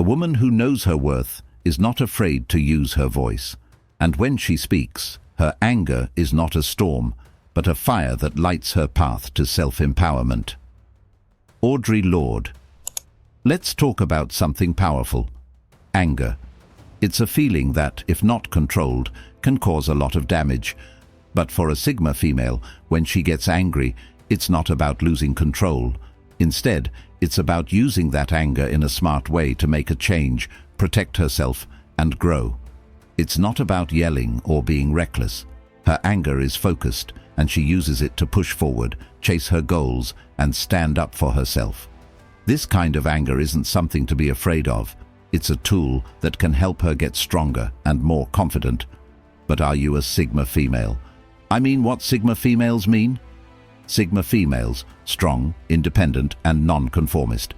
A woman who knows her worth is not afraid to use her voice. And when she speaks, her anger is not a storm, but a fire that lights her path to self-empowerment. Audre Lorde. Let's talk about something powerful. Anger. It's a feeling that, if not controlled, can cause a lot of damage. But for a Sigma female, when she gets angry, it's not about losing control. Instead, it's about using that anger in a smart way to make a change, protect herself, and grow. It's not about yelling or being reckless. Her anger is focused, and she uses it to push forward, chase her goals, and stand up for herself. This kind of anger isn't something to be afraid of. It's a tool that can help her get stronger and more confident. But are you a Sigma female? I mean what Sigma females mean? Sigma females, strong, independent, and non-conformist.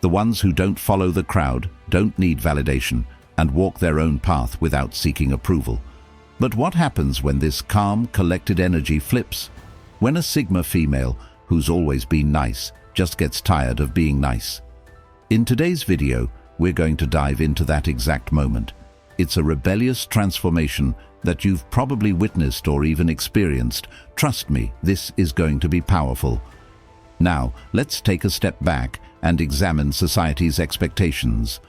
The ones who don't follow the crowd, don't need validation, and walk their own path without seeking approval. But what happens when this calm, collected energy flips? When a Sigma female, who's always been nice, just gets tired of being nice. In today's video, we're going to dive into that exact moment. It's a rebellious transformation that you've probably witnessed or even experienced. Trust me, this is going to be powerful. Now, let's take a step back and examine society's expectations.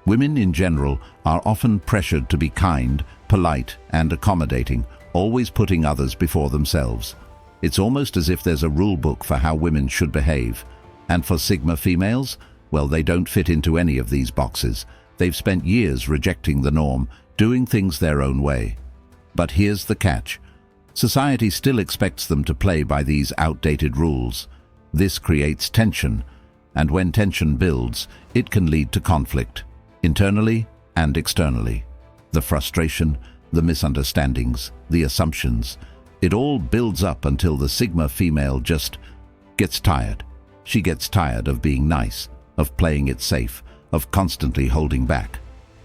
Women in general are often pressured to be kind, polite, and accommodating, always putting others before themselves. It's almost as if there's a rule book for how women should behave. And for Sigma females, well, they don't fit into any of these boxes. They've spent years rejecting the norm, doing things their own way. But here's the catch. Society still expects them to play by these outdated rules. This creates tension, and when tension builds, it can lead to conflict, internally and externally. The frustration, the misunderstandings, the assumptions, it all builds up until the Sigma female just gets tired. She gets tired of being nice, of playing it safe, of constantly holding back.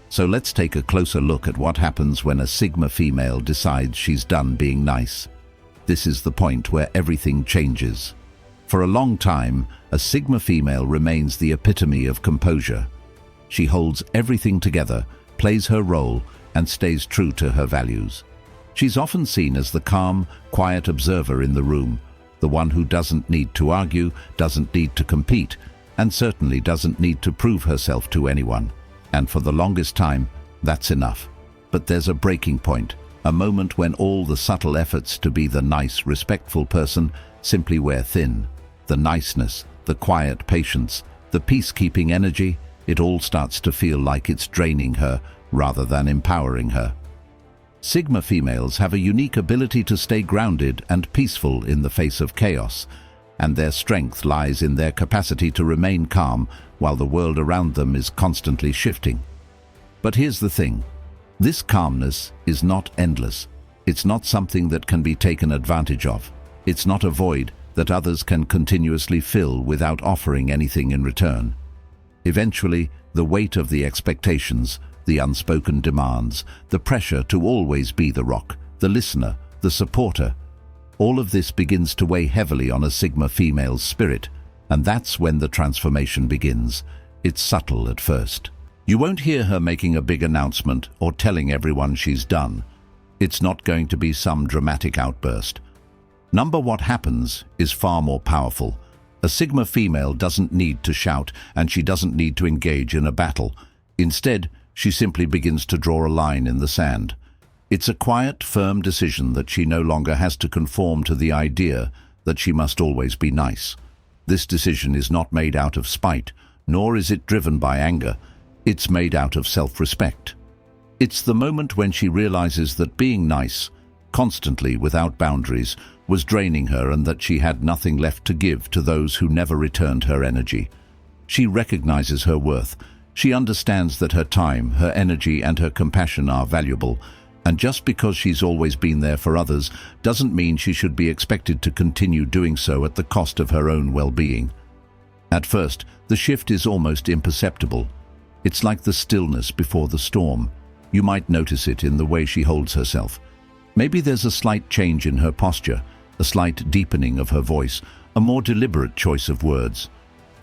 So let's take a closer look at what happens when a Sigma female decides she's done being nice. This is the point where everything changes. For a long time, a Sigma female remains the epitome of composure. She holds everything together, plays her role, and stays true to her values. She's often seen as the calm, quiet observer in the room, the one who doesn't need to argue, doesn't need to compete, and certainly doesn't need to prove herself to anyone. And for the longest time, that's enough. But there's a breaking point, a moment when all the subtle efforts to be the nice, respectful person simply wear thin. The niceness, the quiet patience, the peacekeeping energy, it all starts to feel like it's draining her rather than empowering her. Sigma females have a unique ability to stay grounded and peaceful in the face of chaos, and their strength lies in their capacity to remain calm while the world around them is constantly shifting. But here's the thing. This calmness is not endless. It's not something that can be taken advantage of. It's not a void that others can continuously fill without offering anything in return. Eventually, the weight of the expectations, the unspoken demands, the pressure to always be the rock, the listener, the supporter, all of this begins to weigh heavily on a Sigma female's spirit, and that's when the transformation begins. It's subtle at first. You won't hear her making a big announcement or telling everyone she's done. It's not going to be some dramatic outburst. What happens is far more powerful. A Sigma female doesn't need to shout, and she doesn't need to engage in a battle. Instead, she simply begins to draw a line in the sand. It's a quiet, firm decision that she no longer has to conform to the idea that she must always be nice. This decision is not made out of spite, nor is it driven by anger. It's made out of self-respect. It's the moment when she realizes that being nice, constantly without boundaries, was draining her and that she had nothing left to give to those who never returned her energy. She recognizes her worth. She understands that her time, her energy, and her compassion are valuable, and just because she's always been there for others doesn't mean she should be expected to continue doing so at the cost of her own well-being. At first, the shift is almost imperceptible. It's like the stillness before the storm. You might notice it in the way she holds herself. Maybe there's a slight change in her posture, a slight deepening of her voice, a more deliberate choice of words.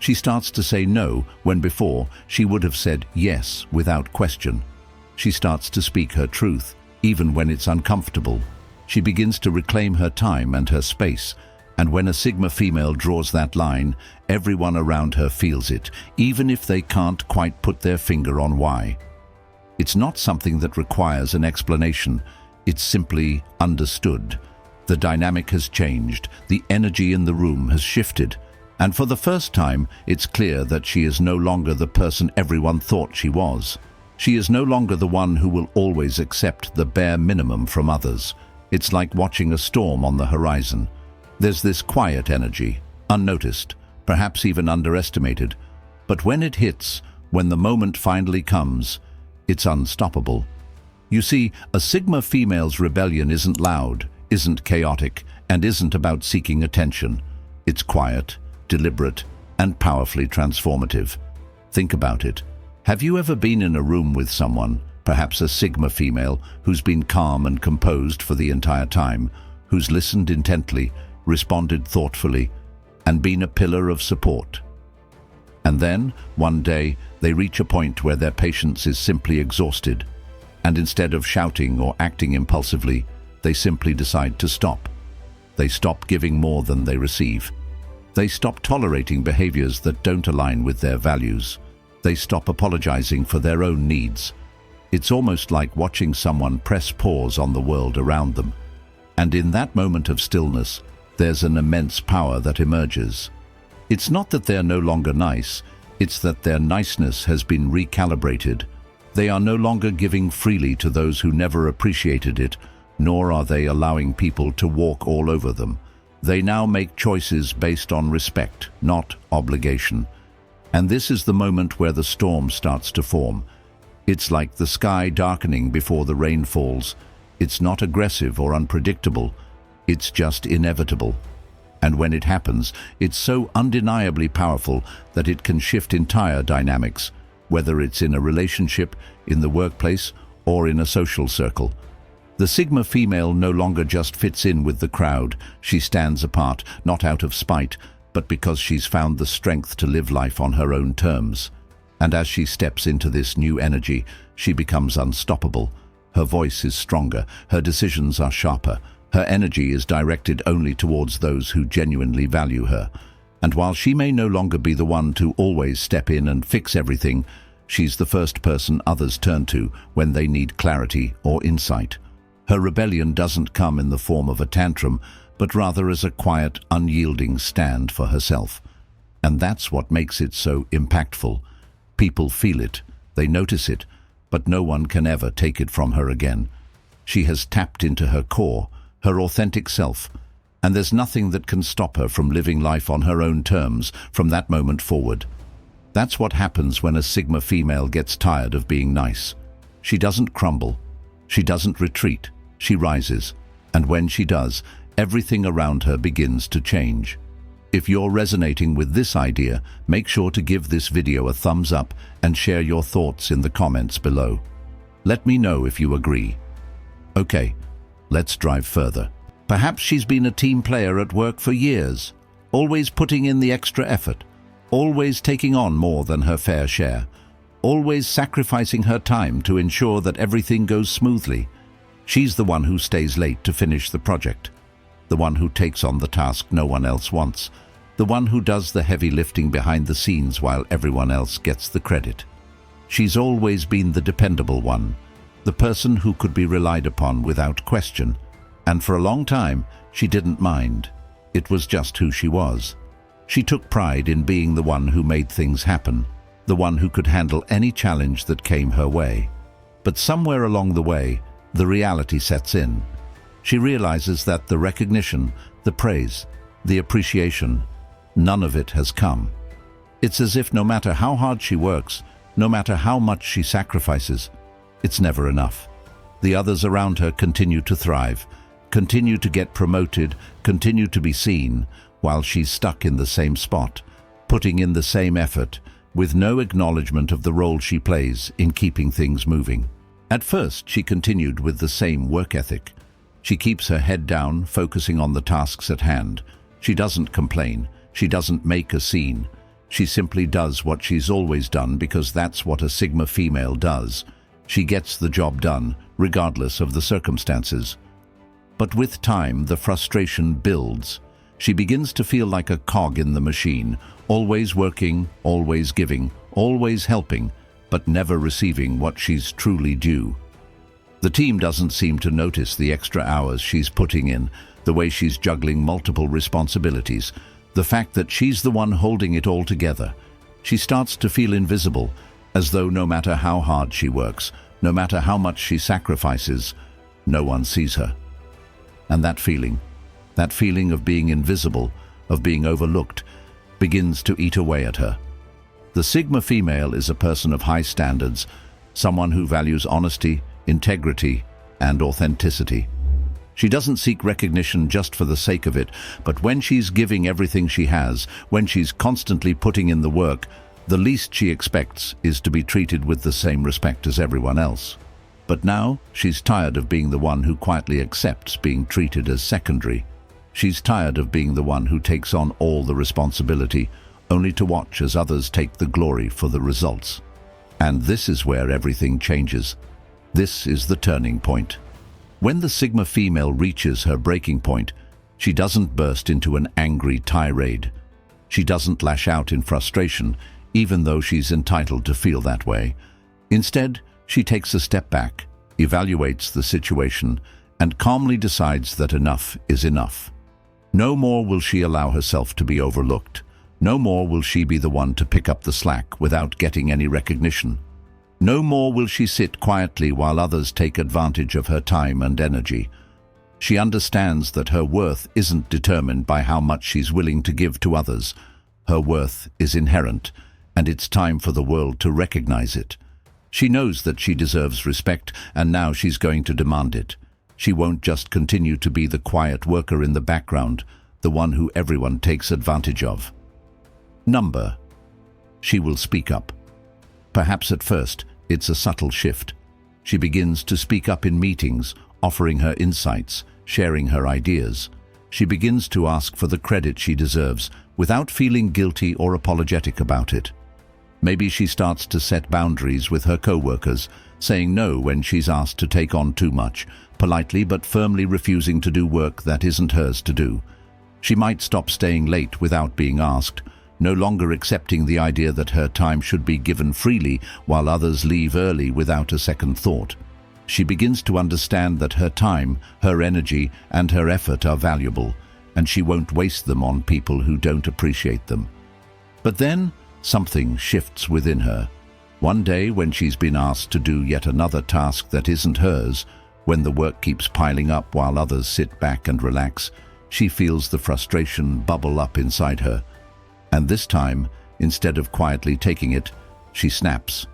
She starts to say no when before she would have said yes without question. She starts to speak her truth, even when it's uncomfortable. She begins to reclaim her time and her space, and when a Sigma female draws that line, everyone around her feels it, even if they can't quite put their finger on why. It's not something that requires an explanation, it's simply understood. The dynamic has changed, the energy in the room has shifted, and for the first time, it's clear that she is no longer the person everyone thought she was. She is no longer the one who will always accept the bare minimum from others. It's like watching a storm on the horizon. There's this quiet energy, unnoticed, perhaps even underestimated. But when it hits, when the moment finally comes, it's unstoppable. You see, a Sigma female's rebellion isn't loud, isn't chaotic, and isn't about seeking attention. It's quiet, deliberate, and powerfully transformative. Think about it. Have you ever been in a room with someone, perhaps a Sigma female, who's been calm and composed for the entire time, who's listened intently, responded thoughtfully, and been a pillar of support? And then, one day, they reach a point where their patience is simply exhausted, and instead of shouting or acting impulsively, they simply decide to stop. They stop giving more than they receive. They stop tolerating behaviors that don't align with their values. They stop apologizing for their own needs. It's almost like watching someone press pause on the world around them. And in that moment of stillness, there's an immense power that emerges. It's not that they're no longer nice, it's that their niceness has been recalibrated. They are no longer giving freely to those who never appreciated it, nor are they allowing people to walk all over them. They now make choices based on respect, not obligation. And this is the moment where the storm starts to form. It's like the sky darkening before the rain falls. It's not aggressive or unpredictable. It's just inevitable. And when it happens, it's so undeniably powerful that it can shift entire dynamics, whether it's in a relationship, in the workplace, or in a social circle. The Sigma female no longer just fits in with the crowd. She stands apart, not out of spite, but because she's found the strength to live life on her own terms. And as she steps into this new energy, she becomes unstoppable. Her voice is stronger, her decisions are sharper, her energy is directed only towards those who genuinely value her. And while she may no longer be the one to always step in and fix everything, she's the first person others turn to when they need clarity or insight. Her rebellion doesn't come in the form of a tantrum, but rather as a quiet, unyielding stand for herself. And that's what makes it so impactful. People feel it, they notice it, but no one can ever take it from her again. She has tapped into her core, her authentic self, and there's nothing that can stop her from living life on her own terms from that moment forward. That's what happens when a Sigma female gets tired of being nice. She doesn't crumble. She doesn't retreat, she rises, and when she does, everything around her begins to change. If you're resonating with this idea, make sure to give this video a thumbs up and share your thoughts in the comments below. Let me know if you agree. Okay, let's drive further. Perhaps she's been a team player at work for years, always putting in the extra effort, always taking on more than her fair share, always sacrificing her time to ensure that everything goes smoothly. She's the one who stays late to finish the project, the one who takes on the task no one else wants, the one who does the heavy lifting behind the scenes while everyone else gets the credit. She's always been the dependable one, the person who could be relied upon without question. And for a long time, she didn't mind. It was just who she was. She took pride in being the one who made things happen, the one who could handle any challenge that came her way. But somewhere along the way, the reality sets in. She realizes that the recognition, the praise, the appreciation, none of it has come. It's as if no matter how hard she works, no matter how much she sacrifices, it's never enough. The others around her continue to thrive, continue to get promoted, continue to be seen, while she's stuck in the same spot, putting in the same effort, with no acknowledgement of the role she plays in keeping things moving. At first, she continued with the same work ethic. She keeps her head down, focusing on the tasks at hand. She doesn't complain. She doesn't make a scene. She simply does what she's always done because that's what a Sigma female does. She gets the job done, regardless of the circumstances. But with time, the frustration builds. She begins to feel like a cog in the machine, always working, always giving, always helping, but never receiving what she's truly due. The team doesn't seem to notice the extra hours she's putting in, the way she's juggling multiple responsibilities, the fact that she's the one holding it all together. She starts to feel invisible, as though no matter how hard she works, no matter how much she sacrifices, no one sees her. And that feeling of being invisible, of being overlooked, begins to eat away at her. The Sigma female is a person of high standards, someone who values honesty, integrity, and authenticity. She doesn't seek recognition just for the sake of it, but when she's giving everything she has, when she's constantly putting in the work, the least she expects is to be treated with the same respect as everyone else. But now, she's tired of being the one who quietly accepts being treated as secondary. She's tired of being the one who takes on all the responsibility, only to watch as others take the glory for the results. And this is where everything changes. This is the turning point. When the Sigma female reaches her breaking point, she doesn't burst into an angry tirade. She doesn't lash out in frustration, even though she's entitled to feel that way. Instead, she takes a step back, evaluates the situation, and calmly decides that enough is enough. No more will she allow herself to be overlooked. No more will she be the one to pick up the slack without getting any recognition. No more will she sit quietly while others take advantage of her time and energy. She understands that her worth isn't determined by how much she's willing to give to others. Her worth is inherent, and it's time for the world to recognize it. She knows that she deserves respect, and now she's going to demand it. She won't just continue to be the quiet worker in the background, the one who everyone takes advantage of. Number. She will speak up. Perhaps at first, it's a subtle shift. She begins to speak up in meetings, offering her insights, sharing her ideas. She begins to ask for the credit she deserves, without feeling guilty or apologetic about it. Maybe she starts to set boundaries with her co-workers, saying no when she's asked to take on too much, politely but firmly refusing to do work that isn't hers to do. She might stop staying late without being asked, no longer accepting the idea that her time should be given freely while others leave early without a second thought. She begins to understand that her time, her energy, and her effort are valuable, and she won't waste them on people who don't appreciate them. But then, something shifts within her. One day, when she's been asked to do yet another task that isn't hers, when the work keeps piling up while others sit back and relax, she feels the frustration bubble up inside her. And this time, instead of quietly taking it, she snaps.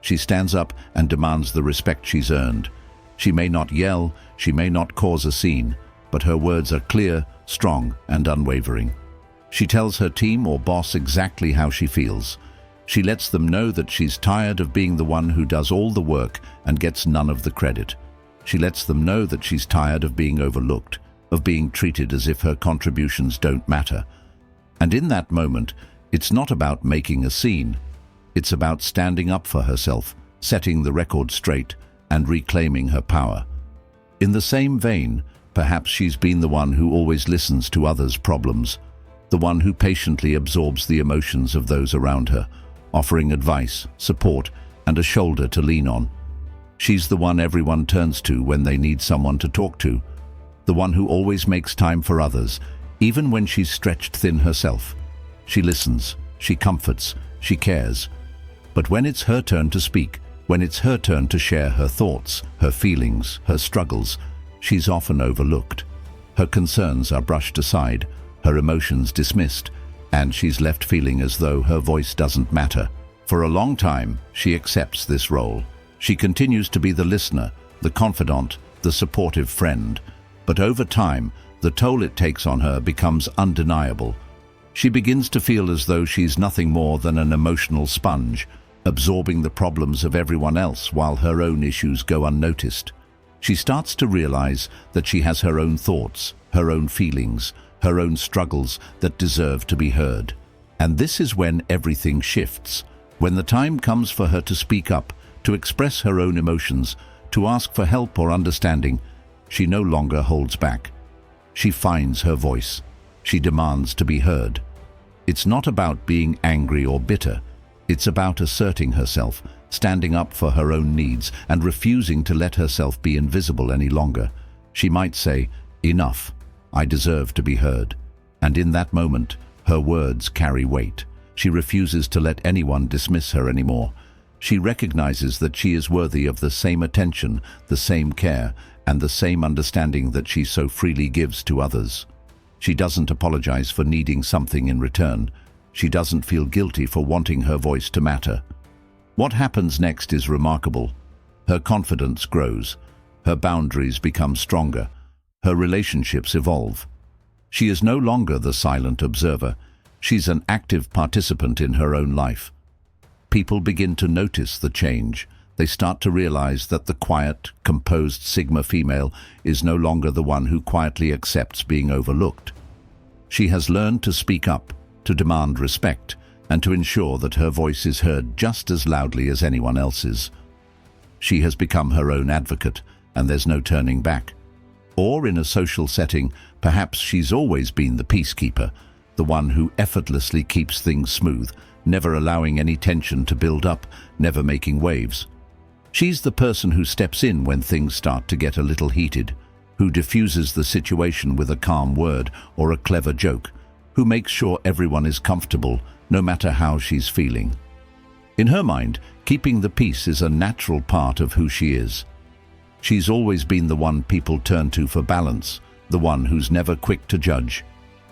She stands up and demands the respect she's earned. She may not yell, she may not cause a scene, but her words are clear, strong, and unwavering. She tells her team or boss exactly how she feels. She lets them know that she's tired of being the one who does all the work and gets none of the credit. She lets them know that she's tired of being overlooked, of being treated as if her contributions don't matter. And in that moment, it's not about making a scene. It's about standing up for herself, setting the record straight, and reclaiming her power. In the same vein, perhaps she's been the one who always listens to others' problems, the one who patiently absorbs the emotions of those around her, offering advice, support, and a shoulder to lean on. She's the one everyone turns to when they need someone to talk to, the one who always makes time for others, even when she's stretched thin herself. She listens, she comforts, she cares. But when it's her turn to speak, when it's her turn to share her thoughts, her feelings, her struggles, she's often overlooked. Her concerns are brushed aside, her emotions dismissed, and she's left feeling as though her voice doesn't matter. For a long time, she accepts this role. She continues to be the listener, the confidant, the supportive friend. But over time, the toll it takes on her becomes undeniable. She begins to feel as though she's nothing more than an emotional sponge, absorbing the problems of everyone else while her own issues go unnoticed. She starts to realize that she has her own thoughts, her own feelings, her own struggles that deserve to be heard. And this is when everything shifts. When the time comes for her to speak up, to express her own emotions, to ask for help or understanding, she no longer holds back. She finds her voice. She demands to be heard. It's not about being angry or bitter. It's about asserting herself, standing up for her own needs, and refusing to let herself be invisible any longer. She might say, "Enough. I deserve to be heard." And in that moment, her words carry weight. She refuses to let anyone dismiss her anymore. She recognizes that she is worthy of the same attention, the same care, and the same understanding that she so freely gives to others. She doesn't apologize for needing something in return. She doesn't feel guilty for wanting her voice to matter. What happens next is remarkable. Her confidence grows. Her boundaries become stronger. Her relationships evolve. She is no longer the silent observer. She's an active participant in her own life. People begin to notice the change. They start to realize that the quiet, composed Sigma female is no longer the one who quietly accepts being overlooked. She has learned to speak up, to demand respect, and to ensure that her voice is heard just as loudly as anyone else's. She has become her own advocate, and there's no turning back. Or in a social setting, perhaps she's always been the peacekeeper, the one who effortlessly keeps things smooth, never allowing any tension to build up, never making waves. She's the person who steps in when things start to get a little heated, who diffuses the situation with a calm word or a clever joke, who makes sure everyone is comfortable, no matter how she's feeling. In her mind, keeping the peace is a natural part of who she is. She's always been the one people turn to for balance, the one who's never quick to judge,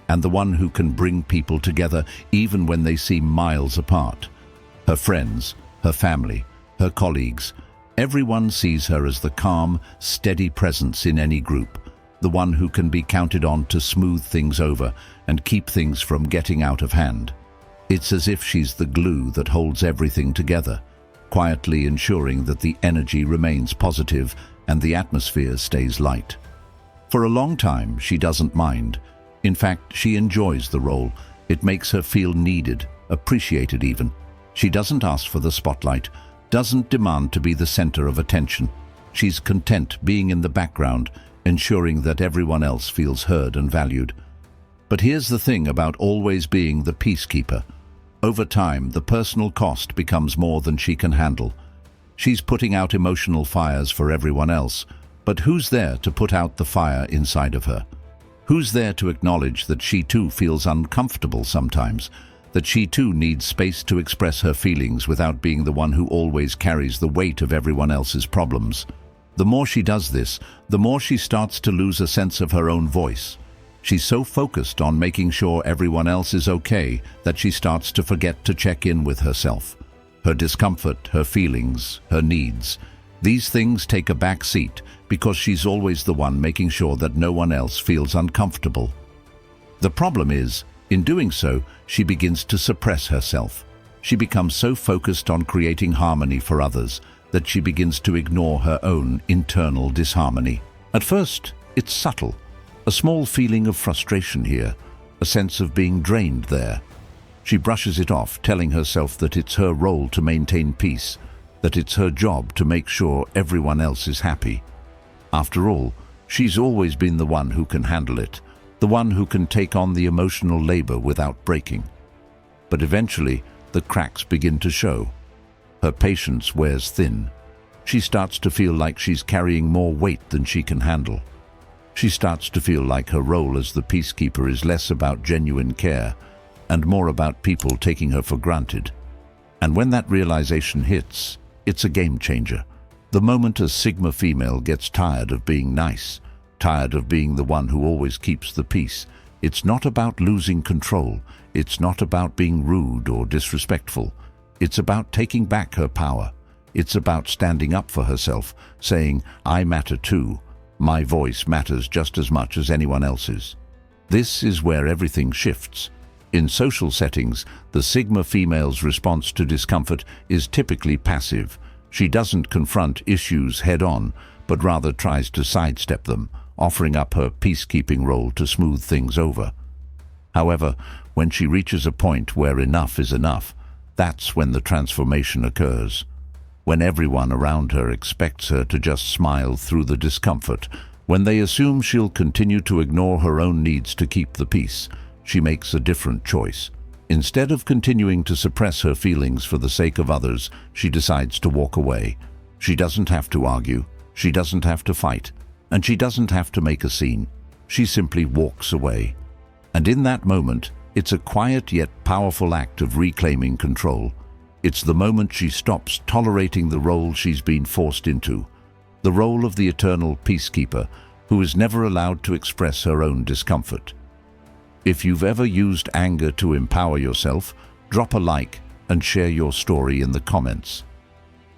and the one who can bring people together even when they seem miles apart. Her friends, her family, her colleagues, everyone sees her as the calm, steady presence in any group, the one who can be counted on to smooth things over and keep things from getting out of hand. It's as if she's the glue that holds everything together, quietly ensuring that the energy remains positive and the atmosphere stays light. For a long time, she doesn't mind. In fact, she enjoys the role. It makes her feel needed, appreciated even. She doesn't ask for the spotlight, doesn't demand to be the center of attention. She's content being in the background, ensuring that everyone else feels heard and valued. But here's the thing about always being the peacekeeper. Over time, the personal cost becomes more than she can handle. She's putting out emotional fires for everyone else, but who's there to put out the fire inside of her? Who's there to acknowledge that she too feels uncomfortable sometimes, that she too needs space to express her feelings without being the one who always carries the weight of everyone else's problems? The more she does this, the more she starts to lose a sense of her own voice. She's so focused on making sure everyone else is okay that she starts to forget to check in with herself. Her discomfort, her feelings, her needs, these things take a back seat because she's always the one making sure that no one else feels uncomfortable. The problem is, in doing so, she begins to suppress herself. She becomes so focused on creating harmony for others that she begins to ignore her own internal disharmony. At first, it's subtle. A small feeling of frustration here, a sense of being drained there. She brushes it off, telling herself that it's her role to maintain peace, that it's her job to make sure everyone else is happy. After all, she's always been the one who can handle it, the one who can take on the emotional labor without breaking. But eventually, the cracks begin to show. Her patience wears thin. She starts to feel like she's carrying more weight than she can handle. She starts to feel like her role as the peacekeeper is less about genuine care and more about people taking her for granted. And when that realization hits, it's a game changer. The moment a Sigma female gets tired of being nice, tired of being the one who always keeps the peace, it's not about losing control. It's not about being rude or disrespectful. It's about taking back her power. It's about standing up for herself, saying, "I matter too. My voice matters just as much as anyone else's." This is where everything shifts. In social settings, the Sigma female's response to discomfort is typically passive. She doesn't confront issues head-on, but rather tries to sidestep them, offering up her peacekeeping role to smooth things over. However, When she reaches a point where enough is enough, that's when the transformation occurs. When everyone around her expects her to just smile through the discomfort, when they assume she'll continue to ignore her own needs to keep the peace, she makes a different choice. Instead of continuing to suppress her feelings for the sake of others, she decides to walk away. She doesn't have to argue, she doesn't have to fight, and she doesn't have to make a scene. She simply walks away. And in that moment, it's a quiet yet powerful act of reclaiming control. It's the moment she stops tolerating the role she's been forced into, the role of the eternal peacekeeper who is never allowed to express her own discomfort. If you've ever used anger to empower yourself, drop a like and share your story in the comments.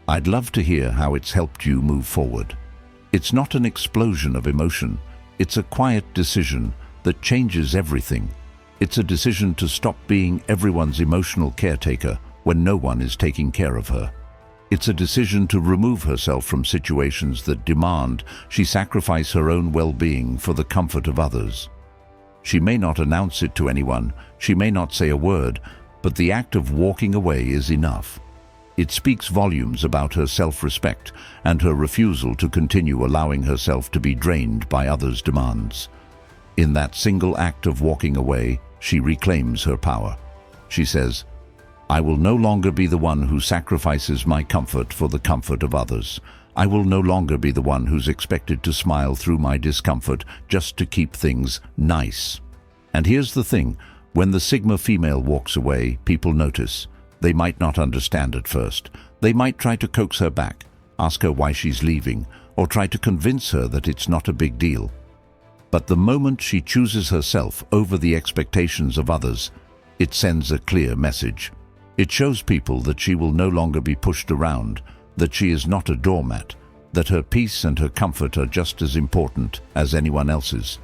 I'd love to hear how it's helped you move forward. It's not an explosion of emotion, it's a quiet decision that changes everything. It's a decision to stop being everyone's emotional caretaker when no one is taking care of her. It's a decision to remove herself from situations that demand she sacrifice her own well-being for the comfort of others. She may not announce it to anyone, she may not say a word, but the act of walking away is enough. It speaks volumes about her self-respect and her refusal to continue allowing herself to be drained by others' demands. In that single act of walking away, she reclaims her power. She says, "I will no longer be the one who sacrifices my comfort for the comfort of others. I will no longer be the one who's expected to smile through my discomfort just to keep things nice." And here's the thing, when the Sigma female walks away, people notice. They might not understand at first. They might try to coax her back, ask her why she's leaving, or try to convince her that it's not a big deal. But the moment she chooses herself over the expectations of others, it sends a clear message. It shows people that she will no longer be pushed around, that she is not a doormat, that her peace and her comfort are just as important as anyone else's.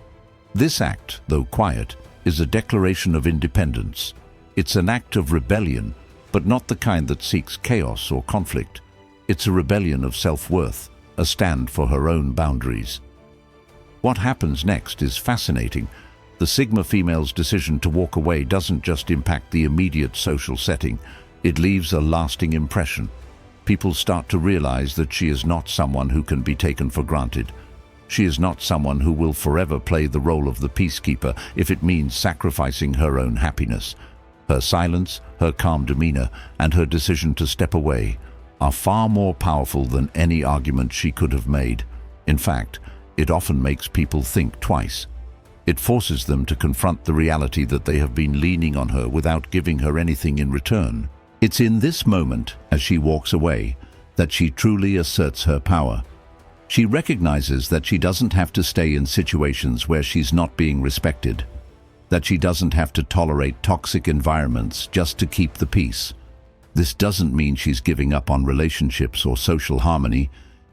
This act, though quiet, is a declaration of independence. It's an act of rebellion, but not the kind that seeks chaos or conflict. It's a rebellion of self-worth, a stand for her own boundaries. What happens next is fascinating. The Sigma female's decision to walk away doesn't just impact the immediate social setting, it leaves a lasting impression. People start to realize that she is not someone who can be taken for granted. She is not someone who will forever play the role of the peacekeeper if it means sacrificing her own happiness. Her silence, her calm demeanor, and her decision to step away are far more powerful than any argument she could have made. In fact, it often makes people think twice. It forces them to confront the reality that they have been leaning on her without giving her anything in return. It's in this moment, as she walks away, that she truly asserts her power. She recognizes that she doesn't have to stay in situations where she's not being respected, that she doesn't have to tolerate toxic environments just to keep the peace. This doesn't mean she's giving up on relationships or social harmony.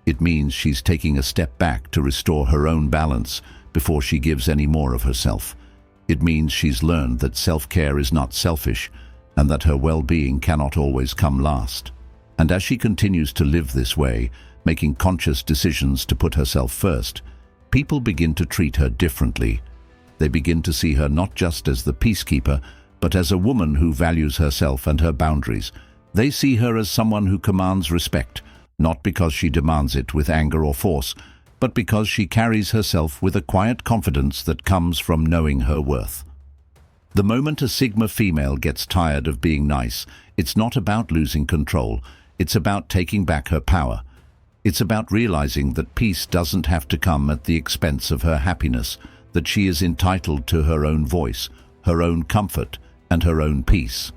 It means she's taking a step back to restore her own balance before she gives any more of herself. It means she's learned that self-care is not selfish and that her well-being cannot always come last. And as she continues to live this way, making conscious decisions to put herself first, people begin to treat her differently. They begin to see her not just as the peacekeeper, but as a woman who values herself and her boundaries. They see her as someone who commands respect, not because she demands it with anger or force, but because she carries herself with a quiet confidence that comes from knowing her worth. The moment a Sigma female gets tired of being nice, it's not about losing control, it's about taking back her power. It's about realizing that peace doesn't have to come at the expense of her happiness, that she is entitled to her own voice, her own comfort, and her own peace.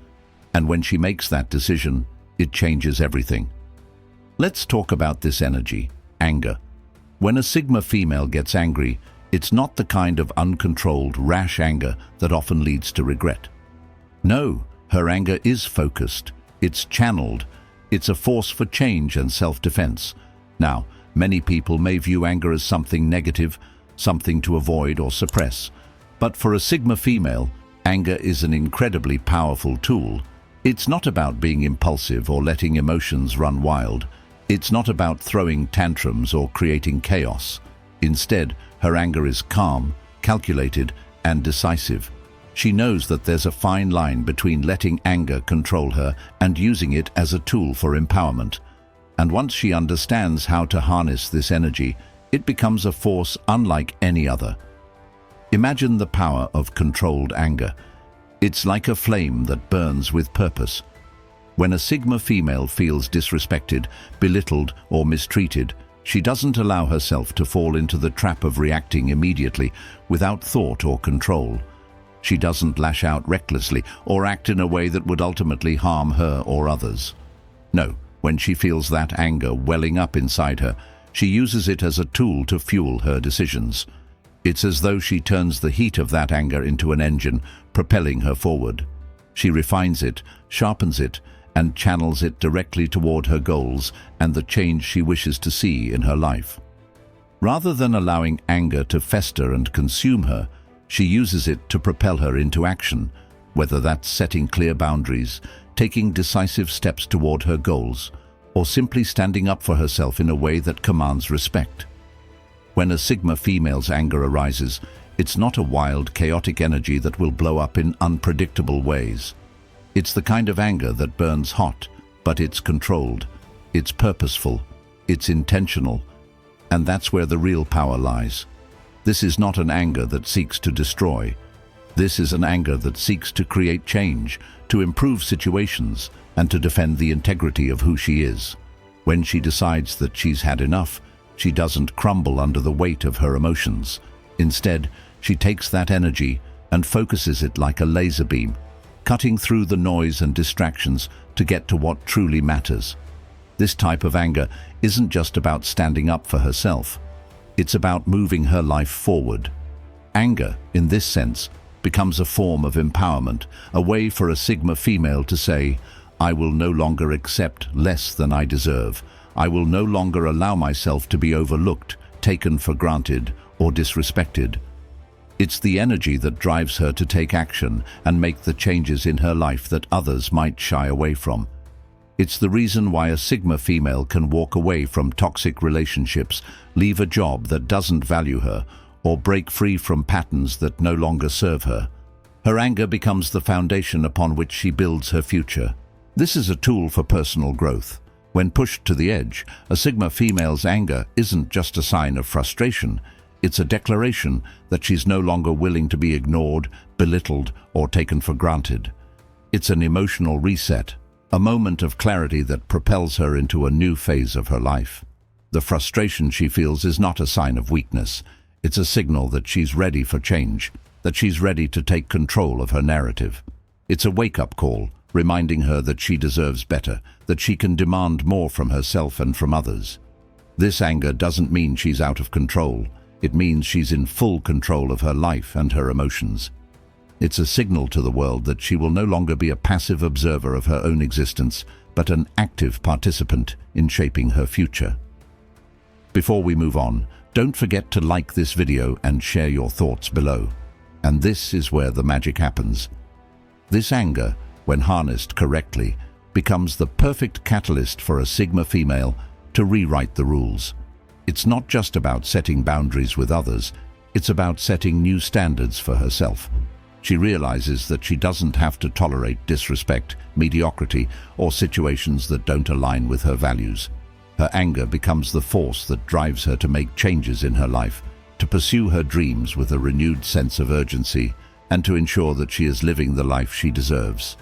And when she makes that decision, it changes everything. Let's talk about this energy, anger. When a Sigma female gets angry, it's not the kind of uncontrolled, rash anger that often leads to regret. No, her anger is focused, it's channeled, it's a force for change and self-defense. Now, many people may view anger as something negative, something to avoid or suppress. But for a Sigma female, anger is an incredibly powerful tool. It's not about being impulsive or letting emotions run wild. It's not about throwing tantrums or creating chaos. Instead, her anger is calm, calculated, and decisive. She knows that there's a fine line between letting anger control her and using it as a tool for empowerment. And once she understands how to harness this energy, it becomes a force unlike any other. Imagine the power of controlled anger. It's like a flame that burns with purpose. When a Sigma female feels disrespected, belittled, or mistreated, she doesn't allow herself to fall into the trap of reacting immediately, without thought or control. She doesn't lash out recklessly or act in a way that would ultimately harm her or others. No, when she feels that anger welling up inside her, she uses it as a tool to fuel her decisions. It's as though she turns the heat of that anger into an engine, propelling her forward. She refines it, sharpens it, and channels it directly toward her goals and the change she wishes to see in her life. Rather than allowing anger to fester and consume her, she uses it to propel her into action, whether that's setting clear boundaries, taking decisive steps toward her goals, or simply standing up for herself in a way that commands respect. When a Sigma female's anger arises, it's not a wild, chaotic energy that will blow up in unpredictable ways. It's the kind of anger that burns hot, but it's controlled, it's purposeful, it's intentional, and that's where the real power lies. This is not an anger that seeks to destroy. This is an anger that seeks to create change, to improve situations, and to defend the integrity of who she is. When she decides that she's had enough, she doesn't crumble under the weight of her emotions. Instead, she takes that energy and focuses it like a laser beam, cutting through the noise and distractions to get to what truly matters. This type of anger isn't just about standing up for herself. It's about moving her life forward. Anger, in this sense, becomes a form of empowerment, a way for a Sigma female to say, "I will no longer accept less than I deserve. I will no longer allow myself to be overlooked, taken for granted, or disrespected." It's the energy that drives her to take action and make the changes in her life that others might shy away from. It's the reason why a Sigma female can walk away from toxic relationships, leave a job that doesn't value her, or break free from patterns that no longer serve her. Her anger becomes the foundation upon which she builds her future. This is a tool for personal growth. When pushed to the edge, a Sigma female's anger isn't just a sign of frustration. It's a declaration that she's no longer willing to be ignored, belittled, or taken for granted. It's an emotional reset, a moment of clarity that propels her into a new phase of her life. The frustration she feels is not a sign of weakness. It's a signal that she's ready for change, that she's ready to take control of her narrative. It's a wake-up call, reminding her that she deserves better, that she can demand more from herself and from others. This anger doesn't mean she's out of control. It means she's in full control of her life and her emotions. It's a signal to the world that she will no longer be a passive observer of her own existence, but an active participant in shaping her future. Before we move on, don't forget to like this video and share your thoughts below. And this is where the magic happens. This anger, when harnessed correctly, becomes the perfect catalyst for a Sigma female to rewrite the rules. It's not just about setting boundaries with others, it's about setting new standards for herself. She realizes that she doesn't have to tolerate disrespect, mediocrity, or situations that don't align with her values. Her anger becomes the force that drives her to make changes in her life, to pursue her dreams with a renewed sense of urgency, and to ensure that she is living the life she deserves.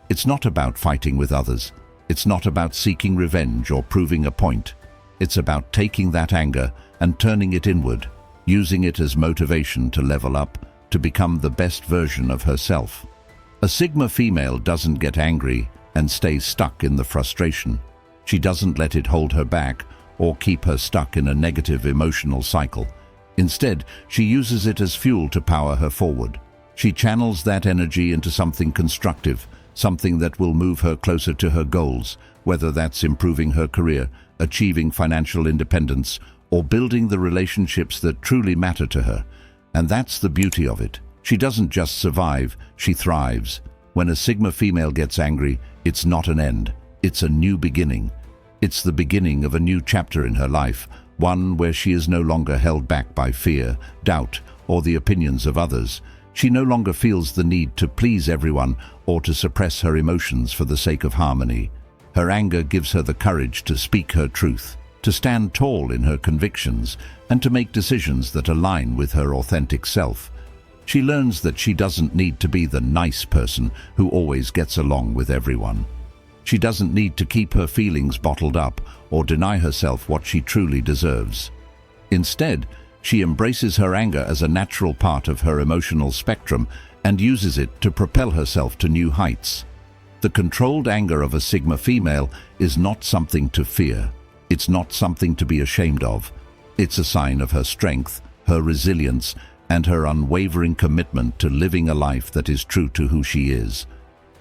It's not about fighting with others. It's not about seeking revenge or proving a point. It's about taking that anger and turning it inward, using it as motivation to level up, to become the best version of herself. A Sigma female doesn't get angry and stays stuck in the frustration. She doesn't let it hold her back or keep her stuck in a negative emotional cycle. Instead, she uses it as fuel to power her forward. She channels that energy into something constructive, something that will move her closer to her goals, whether that's improving her career, achieving financial independence, or building the relationships that truly matter to her. And that's the beauty of it. She doesn't just survive, she thrives. When a Sigma female gets angry, it's not an end. It's a new beginning. It's the beginning of a new chapter in her life, one where she is no longer held back by fear, doubt, or the opinions of others. She no longer feels the need to please everyone or to suppress her emotions for the sake of harmony. Her anger gives her the courage to speak her truth, to stand tall in her convictions, and to make decisions that align with her authentic self. She learns that she doesn't need to be the nice person who always gets along with everyone. She doesn't need to keep her feelings bottled up or deny herself what she truly deserves. Instead, she embraces her anger as a natural part of her emotional spectrum and uses it to propel herself to new heights. The controlled anger of a Sigma female is not something to fear. It's not something to be ashamed of. It's a sign of her strength, her resilience, and her unwavering commitment to living a life that is true to who she is.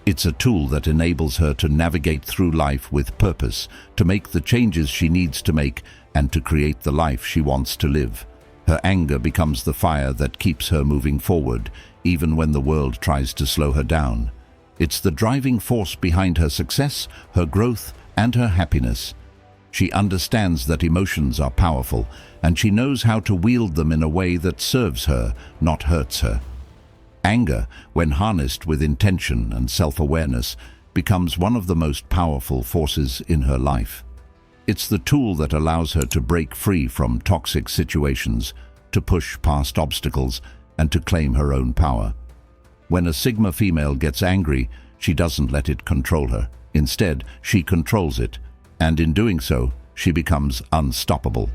It's a tool that enables her to navigate through life with purpose, to make the changes she needs to make, and to create the life she wants to live. Her anger becomes the fire that keeps her moving forward, even when the world tries to slow her down. It's the driving force behind her success, her growth, and her happiness. She understands that emotions are powerful, and she knows how to wield them in a way that serves her, not hurts her. Anger, when harnessed with intention and self-awareness, becomes one of the most powerful forces in her life. It's the tool that allows her to break free from toxic situations, to push past obstacles, and to claim her own power. When a Sigma female gets angry, she doesn't let it control her. Instead, she controls it, and in doing so, she becomes unstoppable.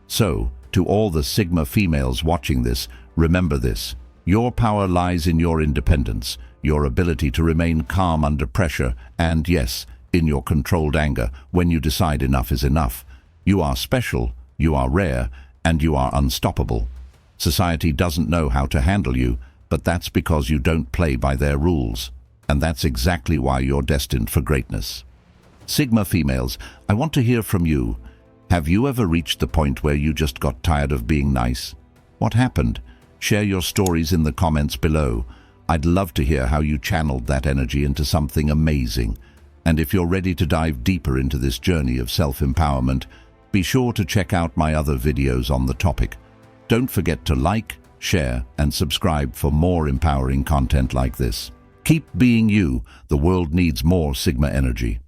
So, to all the Sigma females watching this, remember this. Your power lies in your independence, your ability to remain calm under pressure, and yes, in your controlled anger when you decide enough is enough. You are special, you are rare, and you are unstoppable. Society doesn't know how to handle you, but that's because you don't play by their rules. And that's exactly why you're destined for greatness. Sigma females, I want to hear from you. Have you ever reached the point where you just got tired of being nice? What happened? Share your stories in the comments below. I'd love to hear how you channeled that energy into something amazing. And if you're ready to dive deeper into this journey of self-empowerment, be sure to check out my other videos on the topic. Don't forget to like, share, and subscribe for more empowering content like this. Keep being you. The world needs more Sigma energy.